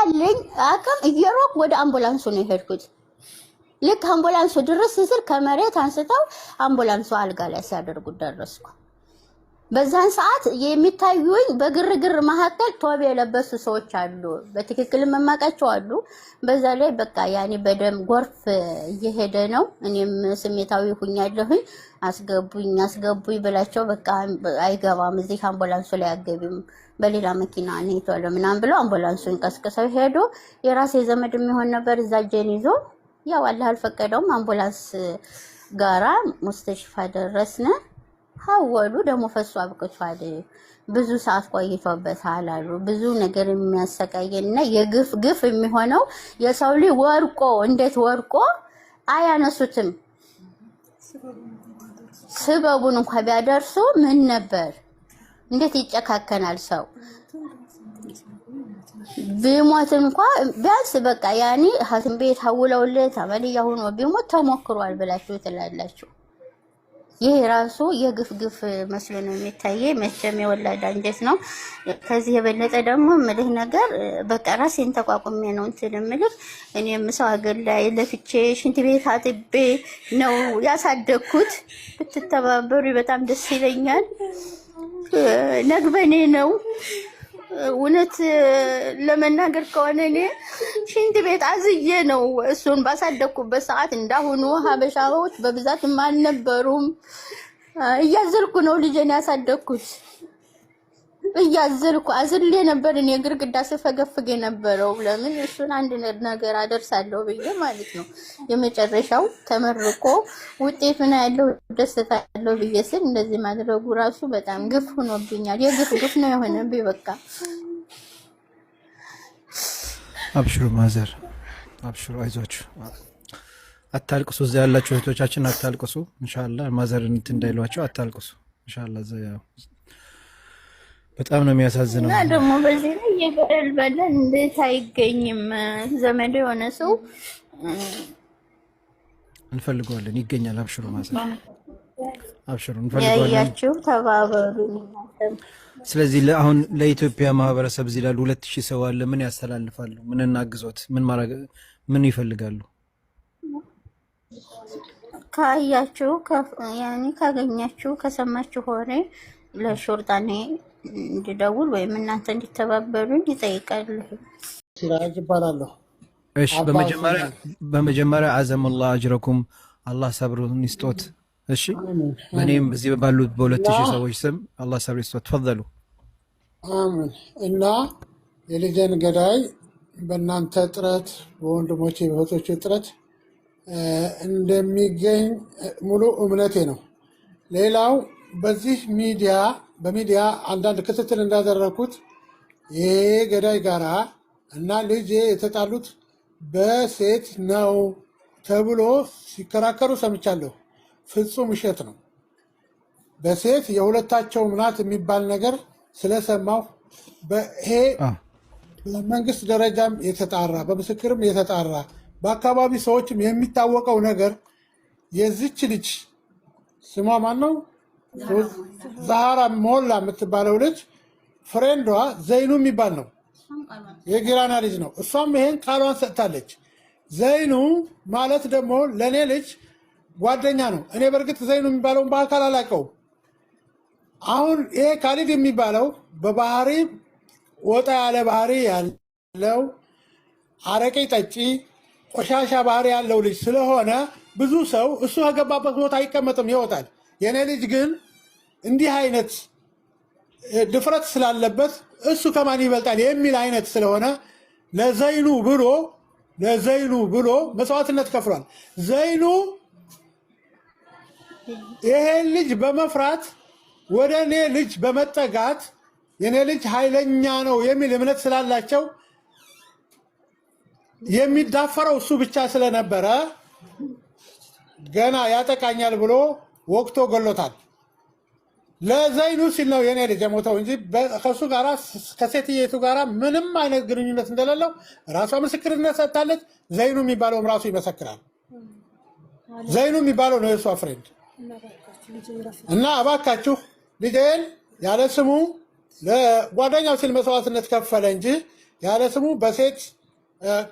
ባለኝ አቅም እየሮጥኩ ወደ አምቡላንሱ ነው የሄድኩት። ልክ አምቡላንሱ ድረስ ስል ከመሬት አንስተው አምቡላንሱ አልጋ ላይ ሲያደርጉት ደረስኩ። በዛን ሰዓት የሚታዩኝ በግርግር መካከል ቶብ የለበሱ ሰዎች አሉ፣ በትክክል መማቃቸው አሉ። በዛ ላይ በቃ ያኔ በደም ጎርፍ እየሄደ ነው። እኔም ስሜታዊ ሁኛለሁኝ። አስገቡኝ ብላቸው በቃ አይገባም እዚህ አምቡላንሱ ላይ አገቢም በሌላ መኪና እንሄዳለ ምናምን ብለው አምቡላንሱን ቀስቅሰው ሄዶ የራሴ ዘመድ የሚሆን ነበር እዛ ጀን ይዞ ያው አላህ አልፈቀደውም አምቡላንስ ጋራ ሙስተሽፋ ደረስነ። ሀወሉ ደግሞ ፈሱ አብቅቷል። ብዙ ሰዓት ቆይቶበታል አሉ። ብዙ ነገር የሚያሰቃየንና የግፍ ግፍ የሚሆነው የሰው ልጅ ወርቆ እንዴት ወርቆ አያነሱትም። ስበቡን እንኳን ቢያደርሱ ምን ነበር? እንዴት ይጨካከናል ሰው? ቢሞት እንኳን ቢያንስ በቃ ያኔ ሐኪም ቤት ሐውለውለት አመልያ ሆኖ ቢሞት ተሞክሯል ብላችሁ ትላላችሁ። ይሄ ራሱ የግፍ ግፍ መስሎ ነው የሚታየኝ። መቼም የወላድ አንጀት ነው። ከዚህ የበለጠ ደግሞ ምልህ ነገር በቃ ራሴን ተቋቁሜ ነው እንትን የምልህ። እኔም ሰው ሀገር ላይ ለፍቼ ሽንት ቤት አጥቤ ነው ያሳደግኩት። ብትተባበሩ በጣም ደስ ይለኛል። ነግበኔ ነው እውነት ለመናገር ከሆነ እኔ ሽንት ቤት አዝዬ ነው እሱን ባሳደግኩበት ሰዓት እንዳሁኑ ሀበሻዎች በብዛት አልነበሩም። እያዘልኩ ነው ልጄን ያሳደግኩት። እያዘልኩ አዝሌ ነበር እኔ ግርግዳ ስፈገፍግ የነበረው። ለምን እሱን አንድ ነገር አደርሳለሁ ብዬ ማለት ነው። የመጨረሻው ተመርቆ ውጤቱን ያለው ደስታ ያለው ብዬ ስል እንደዚህ ማድረጉ ራሱ በጣም ግፍ ሆኖብኛል። የግፍ ግፍ ነው የሆነብኝ በቃ። አብሽሩ ማዘር አብሽሩ፣ አይዟችሁ፣ አታልቅሱ። እዛ ያላችሁ እህቶቻችን አታልቅሱ። ኢንሻአላህ ማዘር እንትን እንዳይሏቸው አታልቅሱ ኢንሻአላህ። በጣም ነው የሚያሳዝነው። እና ደግሞ በዚህ ላይ የበለበለን እንዴት አይገኝም? ዘመድ የሆነ ሰው እንፈልገዋለን፣ ይገኛል። አብሽሩ ማዘር አብሽሩ፣ እንፈልገዋለን። ያያችሁ ተባበሩ። ስለዚህ አሁን ለኢትዮጵያ ማህበረሰብ እዚህ ላሉ 2000 ሰው አለ። ምን ያስተላልፋሉ? ምን እናግዞት? ምን ይፈልጋሉ? ካያችሁ ያኔ ካገኛችሁ ከሰማችሁ ሆነ ለሹርጣኔ እንዲደውል ወይም እናንተ እንዲተባበሩኝ ይጠይቃሉ። ሲራጅ ይባላለሁ። እሺ፣ በመጀመሪያ አዘመላህ አጅረኩም፣ አላህ ሰብሩን ይስጦት። እሺ፣ እኔም እዚህ ባሉት በ2000 ሰዎች ስም አላህ ሰብር ይስጦት። ተፈضሉ። አሜን። እና የልጄን ገዳይ በእናንተ ጥረት፣ በወንድሞቼ በእህቶቼ ጥረት እንደሚገኝ ሙሉ እምነቴ ነው። ሌላው በዚህ በሚዲያ አንዳንድ ክትትል እንዳደረኩት ይሄ ገዳይ ጋራ እና ልጄ የተጣሉት በሴት ነው ተብሎ ሲከራከሩ ሰምቻለሁ። ፍጹም ውሸት ነው። በሴት የሁለታቸው ናት የሚባል ነገር ስለሰማሁ ይሄ በመንግስት ደረጃም የተጣራ በምስክርም የተጣራ በአካባቢ ሰዎችም የሚታወቀው ነገር የዚች ልጅ ስሟ ማን ነው? ዛሃራ ሞላ የምትባለው ልጅ ፍሬንዷ ዘይኑ የሚባል ነው፣ የጊራና ልጅ ነው። እሷም ይሄን ቃሏን ሰጥታለች። ዘይኑ ማለት ደግሞ ለእኔ ልጅ ጓደኛ ነው። እኔ በእርግጥ ዘይኑ የሚባለውን በአካል አላውቀውም። አሁን ይሄ ካሊድ የሚባለው በባህሪ ወጣ ያለ ባህሪ ያለው አረቄ ጠጪ፣ ቆሻሻ ባህሪ ያለው ልጅ ስለሆነ ብዙ ሰው እሱ ከገባበት ቦታ አይቀመጥም፣ ይወጣል። የኔ ልጅ ግን እንዲህ አይነት ድፍረት ስላለበት እሱ ከማን ይበልጣል የሚል አይነት ስለሆነ ለዘይኑ ብሎ መስዋዕትነት ከፍሏል። ዘይኑ ይሄን ልጅ በመፍራት ወደ እኔ ልጅ በመጠጋት የኔ ልጅ ኃይለኛ ነው የሚል እምነት ስላላቸው የሚዳፈረው እሱ ብቻ ስለነበረ ገና ያጠቃኛል ብሎ ወቅቶ ገሎታል። ለዘይኑ ሲል ነው የኔ ልጅ የሞተው እንጂ ከሱ ጋራ ከሴትየቱ ጋራ ምንም አይነት ግንኙነት እንደሌለው ራሷ ምስክርነት ሰጥታለች። ዘይኑ የሚባለውም ራሱ ይመሰክራል። ዘይኑ የሚባለው ነው የእሷ ፍሬንድ። እና እባካችሁ ልጄን ያለ ስሙ ለጓደኛው ሲል መስዋዕትነት ከፈለ እንጂ ያለ ስሙ በሴት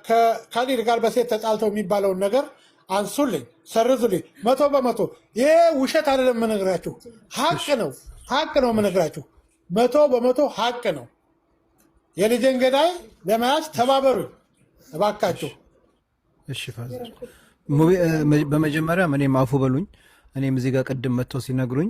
ከካሊድ ጋር በሴት ተጣልተው የሚባለውን ነገር አንሱልኝ፣ ሰርዙልኝ። 100%። ይሄ ውሸት አይደለም የምነግራችሁ፣ ሀቅ ነው። ሀቅ ነው የምነግራችሁ፣ 100% ሀቅ ነው። የልጄን ገዳይ ለመያዝ ተባበሩኝ እባካችሁ። እሺ ፋዘር፣ በመጀመሪያ እኔም አፉ በሉኝ። እኔም እዚህ ጋር ቅድም መጥተው ሲነግሩኝ